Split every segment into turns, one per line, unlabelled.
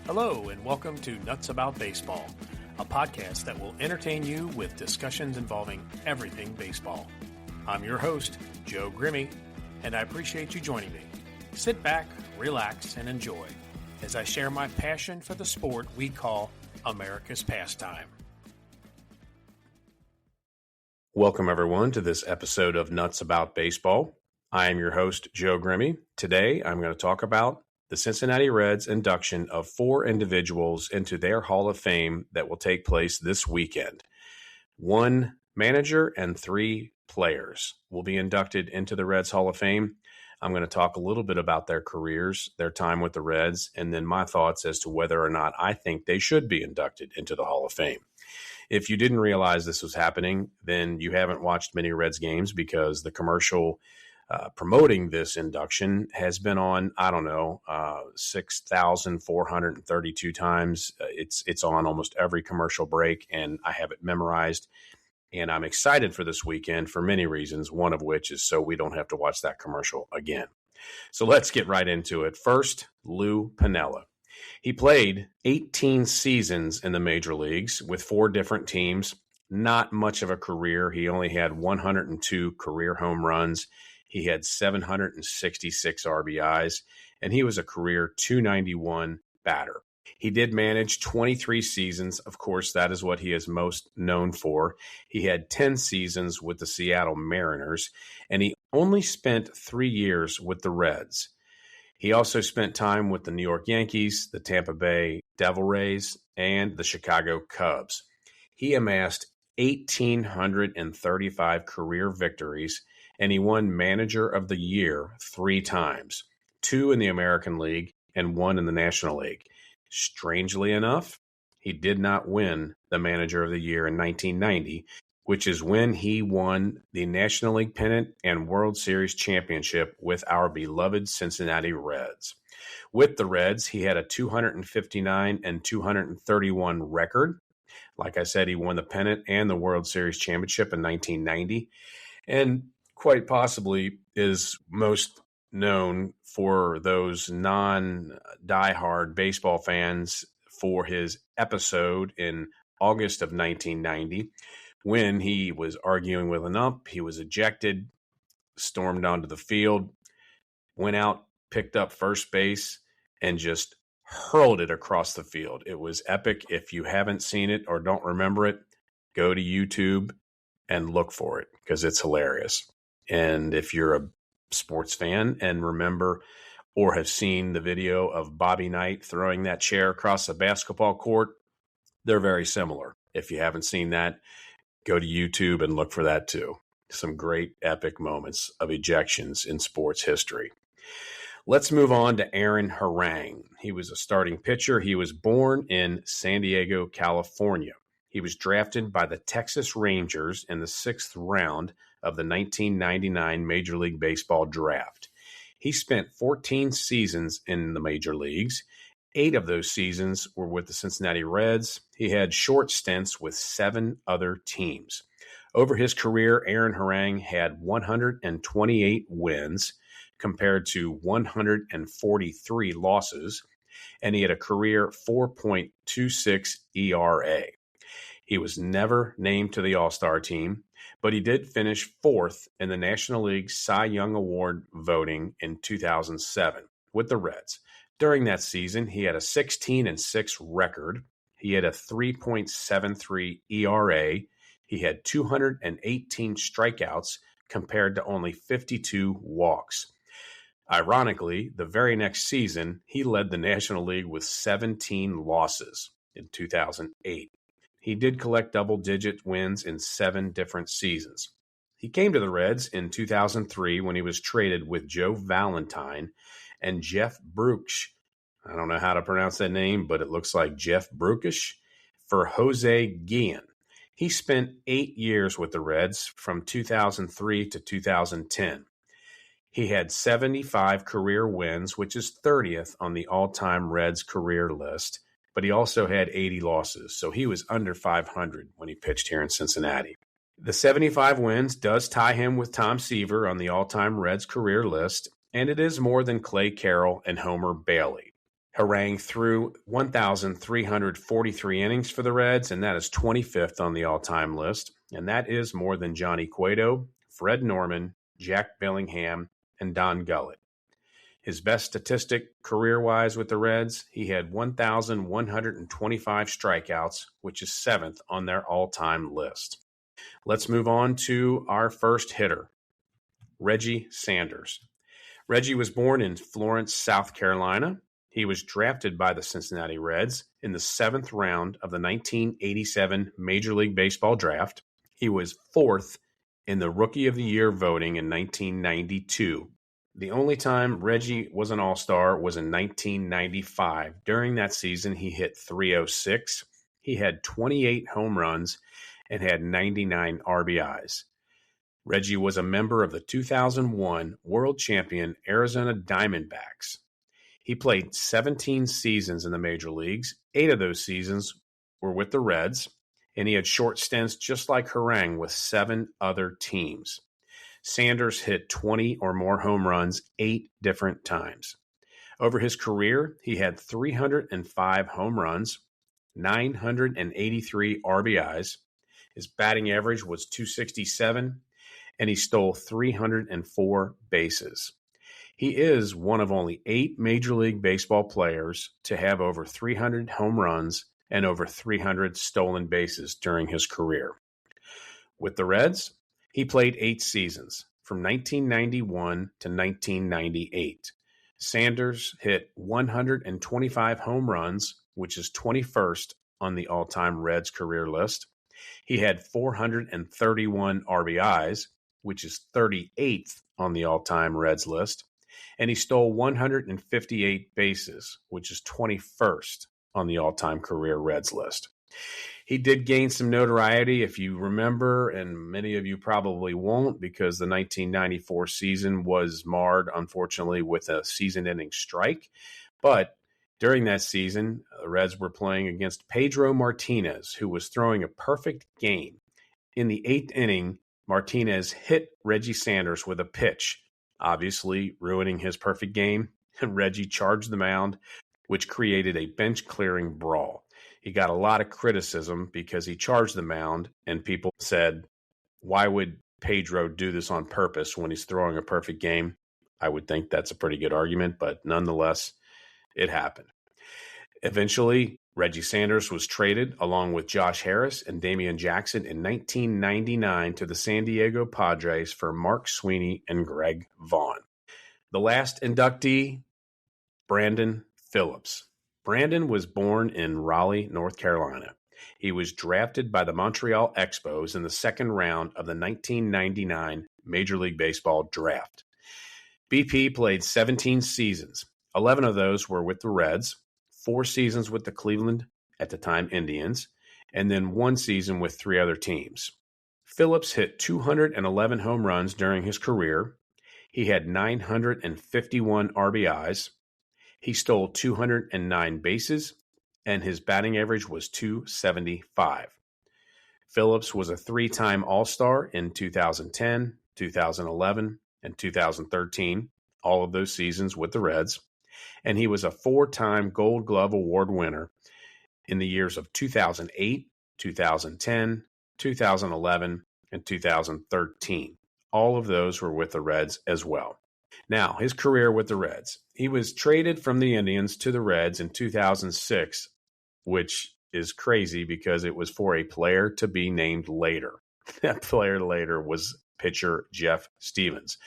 Hello, and welcome to Nuts About Baseball, a podcast that will entertain you with discussions involving everything baseball. I'm your host, Joe Grimme, and I appreciate you joining me. Sit back, relax, and enjoy as I share my passion for the sport we call America's pastime. Welcome, everyone, to this episode of Nuts About Baseball. I am your host, Joe Grimme. Today, I'm going to talk about the Cincinnati Reds induction of 4 individuals into their Hall of Fame that will take place this weekend. 1 manager and 3 players will be inducted into the Reds Hall of Fame. I'm going to talk a little bit about their careers, their time with the Reds, and then my thoughts as to whether or not I think they should be inducted into the Hall of Fame. If you didn't realize this was happening, then you haven't watched many Reds games because the commercial promoting this induction has been on, 6,432 times. It's on almost every commercial break, and I have it memorized. And I'm excited for this weekend for many reasons, one of which is so we don't have to watch that commercial again. So let's get right into it. First, Lou Pinella. He played 18 seasons in the major leagues with 4 different teams. Not much of a career. He only had 102 career home runs. He had 766 RBIs, and he was a career .291 batter. He did manage 23 seasons. Of course, that is what he is most known for. He had 10 seasons with the Seattle Mariners, and he only spent 3 years with the Reds. He also spent time with the New York Yankees, the Tampa Bay Devil Rays, and the Chicago Cubs. He amassed 1,835 career victories, and he won Manager of the Year 3 times, 2 in the American League and 1 in the National League. Strangely enough, he did not win the Manager of the Year in 1990, which is when he won the National League pennant and World Series championship with our beloved Cincinnati Reds. With the Reds, he had a 259 and 231 record. Like I said, he won the pennant and the World Series championship in 1990. And quite possibly is most known for those non-diehard baseball fans for his episode in August of 1990 when he was arguing with an ump. He was ejected, stormed onto the field, went out, picked up first base, and just hurled it across the field. It was epic. If you haven't seen it or don't remember it, go to YouTube and look for it because it's hilarious. And if you're a sports fan and remember or have seen the video of Bobby Knight throwing that chair across a basketball court, they're very similar. If you haven't seen that, go to YouTube and look for that too. Some great epic moments of ejections in sports history. Let's move on to Aaron Harang. He was a starting pitcher. He was born in San Diego, California. He was drafted by the Texas Rangers in the 6th round of the 1999 Major League Baseball draft. He spent 14 seasons in the major leagues. 8 of those seasons were with the Cincinnati Reds. He had short stints with 7 other teams. Over his career, Aaron Harang had 128 wins compared to 143 losses, and he had a career 4.26 ERA. He was never named to the All-Star team, but he did finish 4th in the National League Cy Young Award voting in 2007 with the Reds. During that season, he had a 16-6 record. He had a 3.73 ERA. He had 218 strikeouts compared to only 52 walks. Ironically, the very next season, he led the National League with 17 losses in 2008. He did collect double-digit wins in 7 different seasons. He came to the Reds in 2003 when he was traded with Joe Valentine and Jeff Bruch. I don't know how to pronounce that name, but it looks like Jeff Bruch for Jose Guillen. He spent 8 years with the Reds from 2003 to 2010. He had 75 career wins, which is 30th on the all-time Reds career list, but he also had 80 losses, so he was under 500 when he pitched here in Cincinnati. The 75 wins does tie him with Tom Seaver on the all-time Reds career list, and it is more than Clay Carroll and Homer Bailey. Harang threw 1,343 innings for the Reds, and that is 25th on the all-time list. And that is more than Johnny Cueto, Fred Norman, Jack Bellingham, and Don Gullett. His best statistic career-wise with the Reds, he had 1,125 strikeouts, which is 7th on their all-time list. Let's move on to our first hitter, Reggie Sanders. Reggie was born in Florence, South Carolina. He was drafted by the Cincinnati Reds in the 7th round of the 1987 Major League Baseball draft. He was 4th in the Rookie of the Year voting in 1992. The only time Reggie was an All-Star was in 1995. During that season, he hit .306. He had 28 home runs and had 99 RBIs. Reggie was a member of the 2001 World Champion Arizona Diamondbacks. He played 17 seasons in the major leagues. 8 of those seasons were with the Reds, and he had short stints just like Harang with 7 other teams. Sanders hit 20 or more home runs 8 different times. Over his career, he had 305 home runs, 983 RBIs. His batting average was .267, and he stole 304 bases. He is one of only 8 Major League Baseball players to have over 300 home runs and over 300 stolen bases during his career. With the Reds, he played 8 seasons, from 1991 to 1998. Sanders hit 125 home runs, which is 21st on the all-time Reds career list. He had 431 RBIs, which is 38th on the all-time Reds list. And he stole 158 bases, which is 21st on the all-time career Reds list. He did gain some notoriety, if you remember, and many of you probably won't, because the 1994 season was marred, unfortunately, with a season-ending strike. But during that season, the Reds were playing against Pedro Martinez, who was throwing a perfect game. In the 8th inning, Martinez hit Reggie Sanders with a pitch, obviously ruining his perfect game. Reggie charged the mound, which created a bench-clearing brawl. He got a lot of criticism because he charged the mound, and people said, why would Pedro do this on purpose when he's throwing a perfect game? I would think that's a pretty good argument, but nonetheless, it happened. Eventually, Reggie Sanders was traded along with Josh Harris and Damian Jackson in 1999 to the San Diego Padres for Mark Sweeney and Greg Vaughn. The last inductee, Brandon Phillips. Brandon was born in Raleigh, North Carolina. He was drafted by the Montreal Expos in the 2nd round of the 1999 Major League Baseball draft. BP played 17 seasons. 11 of those were with the Reds, 4 seasons with the Cleveland, at the time Indians, and then 1 season with 3 other teams. Phillips hit 211 home runs during his career. He had 951 RBIs. He stole 209 bases, and his batting average was .275. Phillips was a 3-time All-Star in 2010, 2011, and 2013, all of those seasons with the Reds. And he was a 4-time Gold Glove Award winner in the years of 2008, 2010, 2011, and 2013. All of those were with the Reds as well. Now, his career with the Reds. He was traded from the Indians to the Reds in 2006, which is crazy because it was for a player to be named later. That player later was pitcher Jeff Stevens.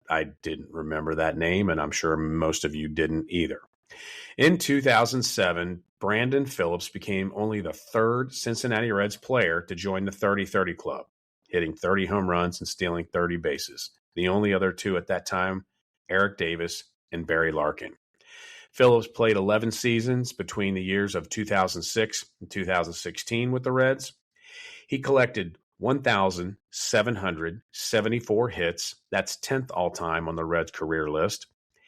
I didn't remember that name, and I'm sure most of you didn't either. In 2007, Brandon Phillips became only the 3rd Cincinnati Reds player to join the 30-30 club, hitting 30 home runs and stealing 30 bases. The only other 2 at that time, Eric Davis and Barry Larkin. Phillips played 11 seasons between the years of 2006 and 2016 with the Reds. He collected 1,774 hits. That's 10th all-time on the Reds' career list.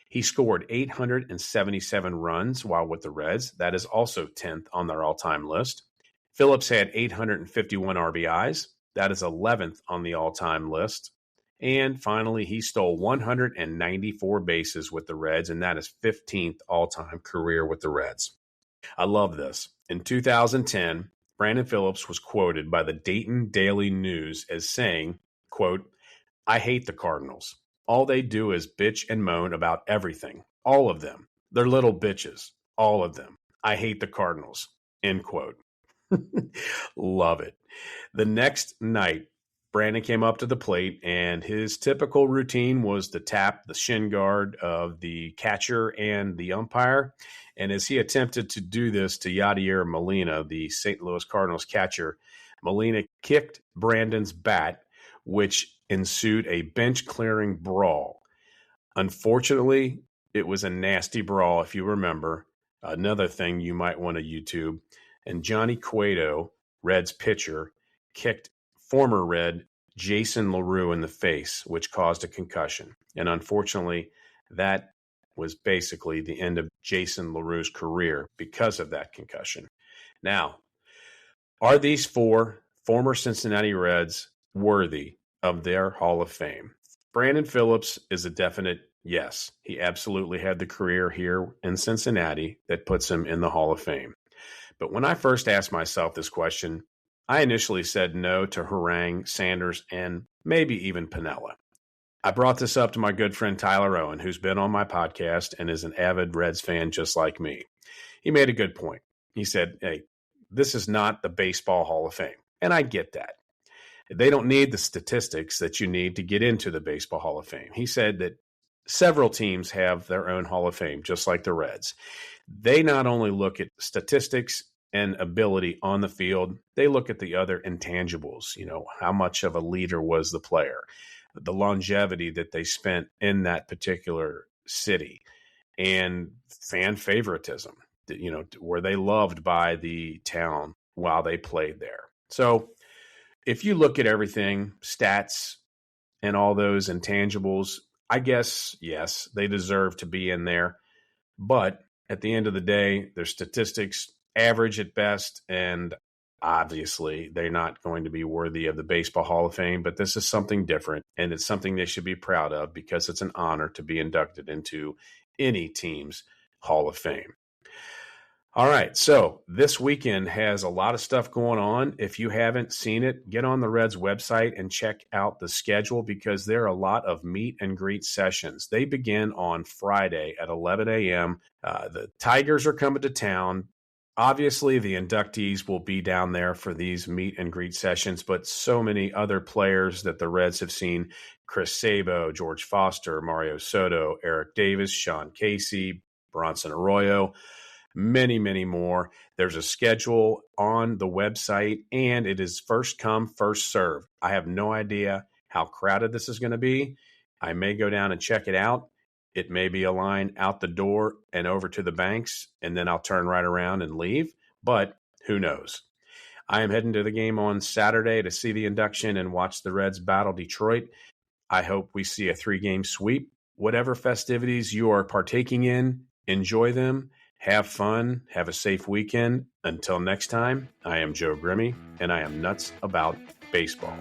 He scored 877 runs while with the Reds. That is also 10th on their all-time list. Phillips had 851 RBIs. That is 11th on the all-time list. And finally, he stole 194 bases with the Reds, and that is 15th all-time career with the Reds. I love this. In 2010, Brandon Phillips was quoted by the Dayton Daily News as saying, quote, "I hate the Cardinals. All they do is bitch and moan about everything. All of them. They're little bitches. All of them. I hate the Cardinals." End quote. Love it. The next night, Brandon came up to the plate, and his typical routine was to tap the shin guard of the catcher and the umpire. And as he attempted to do this to Yadier Molina, the St. Louis Cardinals catcher, Molina kicked Brandon's bat, which ensued a bench-clearing brawl. Unfortunately, it was a nasty brawl, if you remember. Another thing you might want to YouTube. And Johnny Cueto, Reds pitcher, kicked former Red Jason LaRue in the face, which caused a concussion. And unfortunately, that was basically the end of Jason LaRue's career because of that concussion. Now, are these four former Cincinnati Reds worthy of their Hall of Fame? Brandon Phillips is a definite yes. He absolutely had the career here in Cincinnati that puts him in the Hall of Fame. But when I first asked myself this question, I initially said no to Harang, Sanders, and maybe even Pinella. I brought this up to my good friend Tyler Owen, who's been on my podcast and is an avid Reds fan just like me. He made a good point. He said, hey, this is not the Baseball Hall of Fame. And I get that. They don't need the statistics that you need to get into the Baseball Hall of Fame. He said that several teams have their own Hall of Fame, just like the Reds. They not only look at statistics and ability on the field, they look at the other intangibles. You know, how much of a leader was the player, the longevity that they spent in that particular city, and fan favoritism. You know, were they loved by the town while they played there? So if you look at everything, stats and all those intangibles, I guess, yes, they deserve to be in there. But at the end of the day, their statistics average at best, and obviously they're not going to be worthy of the Baseball Hall of Fame. But this is something different, and it's something they should be proud of because it's an honor to be inducted into any team's Hall of Fame. All right, so this weekend has a lot of stuff going on. If you haven't seen it, get on the Reds website and check out the schedule because there are a lot of meet and greet sessions. They begin on Friday at 11 a.m. The Tigers are coming to town. Obviously, the inductees will be down there for these meet and greet sessions, but so many other players that the Reds have seen, Chris Sabo, George Foster, Mario Soto, Eric Davis, Sean Casey, Bronson Arroyo, many, many more. There's a schedule on the website, and it is first come, first served. I have no idea how crowded this is going to be. I may go down and check it out. It may be a line out the door and over to the banks, and then I'll turn right around and leave, but who knows? I am heading to the game on Saturday to see the induction and watch the Reds battle Detroit. I hope we see a 3-game sweep. Whatever festivities you are partaking in, enjoy them. Have fun. Have a safe weekend. Until next time, I am Joe Grimme, and I am nuts about baseball.